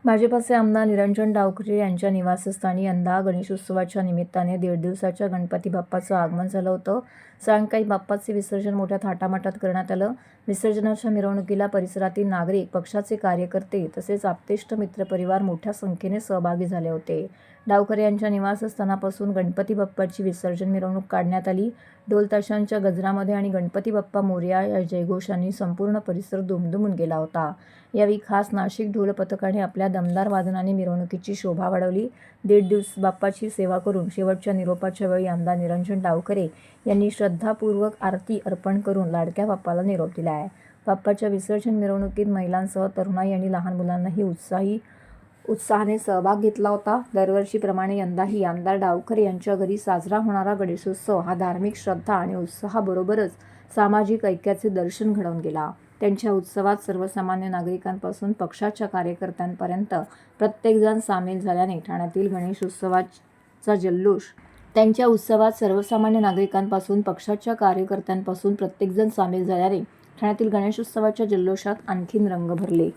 भाजपचे आमदार निरंजन डावखरे यांच्या निवासस्थानी यंदा गणेशोत्सवाच्या निमित्ताने 1.5 दिवसाच्या गणपती बाप्पाचं आगमन झालं होतं. सायंकाळी बाप्पाचे विसर्जन मोठ्या थाटामाटात करण्यात आलं. विसर्जनाच्या मिरवणुकीला परिसरातील नागरिक, पक्षाचे कार्यकर्ते तसेच आप्तेष्ट मित्रपरिवार मोठ्या संख्येने सहभागी झाले होते. डावखरे यांच्या निवासस्थानापासून गणपती बाप्पाची विसर्जन मिरवणूक काढण्यात आली. ढोल-ताशांच्या गजरामध्ये आणि गणपती बाप्पा मोरया या जयघोषांनी संपूर्ण परिसर दुमदुमून गेला होता. यावेळी खास नाशिक ढोल पथकाने आपल्या दमदार वादनाने मिरवणुकीची शोभा वाढवली. 1.5 दिवस बाप्पाची सेवा करून शेवटच्या निरोपाच्या वेळी आमदार निरंजन डावखरे यांनी श्रद्धापूर्वक आरती अर्पण करून लाडक्या बाप्पाला निरोप दिला आहे. बाप्पाच्या विसर्जन मिरवणुकीत महिलांसह तरुणाई आणि लहान मुलांनाही उत्साहाने सहभाग घेतला होता. दरवर्षीप्रमाणे यंदाही आमदार डावखरे यांच्या घरी साजरा होणारा गणेशोत्सव हा धार्मिक श्रद्धा आणि उत्साहाबरोबरच सामाजिक ऐक्याचे दर्शन घडवून गेला. त्यांच्या उत्सवात सर्वसामान्य नागरिकांपासून पक्षाच्या कार्यकर्त्यांपर्यंत प्रत्येकजण सामील झाल्याने ठाण्यातील गणेशोत्सवाचा जल्लोष त्यांच्या उत्सवात सर्वसामान्य नागरिकांपासून पक्षाच्या कार्यकर्त्यांपासून प्रत्येकजण सामील झाल्याने ठाण्यातील गणेशोत्सवाच्या जल्लोषात आणखीन रंग भरले.